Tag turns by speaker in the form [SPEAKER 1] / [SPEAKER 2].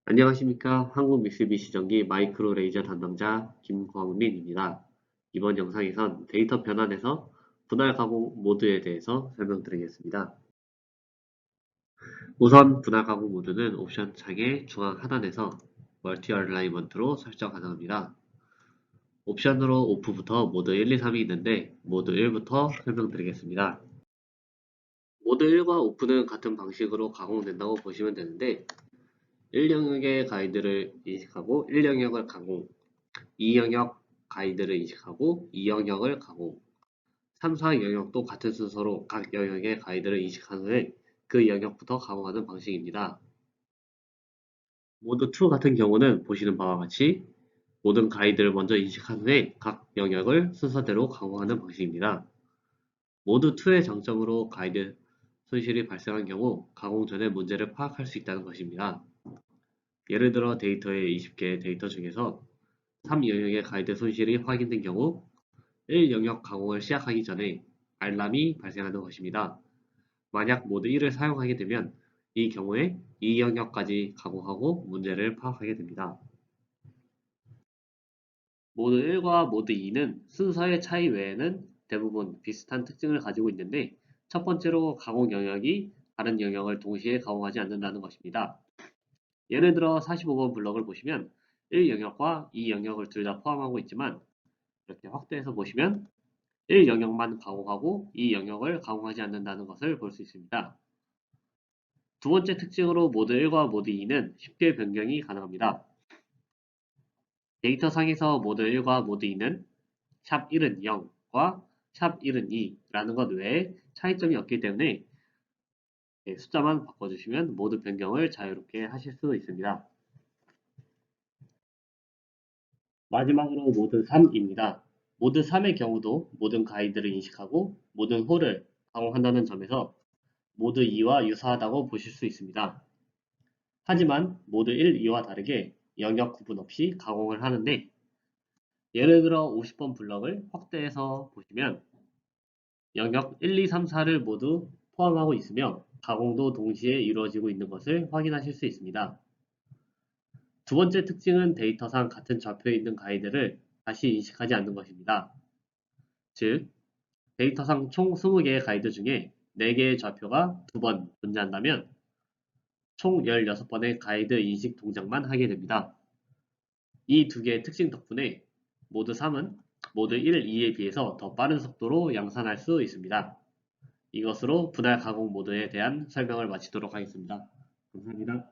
[SPEAKER 1] 안녕하십니까. 한국 미쓰비시 전기 마이크로 레이저 담당자 김광민입니다. 이번 영상에선 데이터 변환에서 분할 가공 모드에 대해서 설명드리겠습니다. 우선 분할 가공 모드는 옵션 창의 중앙 하단에서 멀티 얼라이먼트로 설정 가능합니다. 옵션으로 오프부터 모드 1, 2, 3이 있는데 모드 1부터 설명드리겠습니다. 모드 1과 오프는 같은 방식으로 가공된다고 보시면 되는데 1영역의 가이드를 인식하고 1영역을 가공, 2영역 가이드를 인식하고 2영역을 가공, 3, 4영역도 같은 순서로 각 영역의 가이드를 인식한 후에 그 영역부터 가공하는 방식입니다. 모드 2 같은 경우는 보시는 바와 같이 모든 가이드를 먼저 인식한 후에 각 영역을 순서대로 가공하는 방식입니다. 모드 2의 장점으로 가이드 손실이 발생한 경우 가공 전에 문제를 파악할 수 있다는 것입니다. 예를 들어 데이터의 20개의 데이터 중에서 3영역의 가이드 손실이 확인된 경우 1영역 가공을 시작하기 전에 알람이 발생하는 것입니다. 만약 모드 1을 사용하게 되면 이 경우에 2영역까지 가공하고 문제를 파악하게 됩니다. 모드 1과 모드 2는 순서의 차이 외에는 대부분 비슷한 특징을 가지고 있는데 첫 번째로 가공 영역이 다른 영역을 동시에 가공하지 않는다는 것입니다. 예를 들어 45번 블럭을 보시면 1영역과 2영역을 둘 다 포함하고 있지만 이렇게 확대해서 보시면 1영역만 가공하고 2영역을 가공하지 않는다는 것을 볼 수 있습니다. 두 번째 특징으로 모드 1과 모드 2는 쉽게 변경이 가능합니다. 데이터상에서 모드 1과 모드 2는 샵 1은 0과 샵 1은 2라는 것 외에 차이점이 없기 때문에 숫자만 바꿔주시면 모드 변경을 자유롭게 하실 수 있습니다. 마지막으로 모드 3입니다. 모드 3의 경우도 모든 가이드를 인식하고 모든 홀을 가공한다는 점에서 모드 2와 유사하다고 보실 수 있습니다. 하지만 모드 1, 2와 다르게 영역 구분 없이 가공을 하는데 예를 들어 50번 블럭을 확대해서 보시면 영역 1, 2, 3, 4를 모두 포함하고 있으며 가공도 동시에 이루어지고 있는 것을 확인하실 수 있습니다. 두 번째 특징은 데이터상 같은 좌표에 있는 가이드를 다시 인식하지 않는 것입니다. 즉, 데이터상 총 20개의 가이드 중에 4개의 좌표가 2번 존재한다면 총 16번의 가이드 인식 동작만 하게 됩니다. 이 두 개의 특징 덕분에 모드 3은 모드 1, 2에 비해서 더 빠른 속도로 양산할 수 있습니다. 이것으로 분할 가공 모드에 대한 설명을 마치도록 하겠습니다. 감사합니다.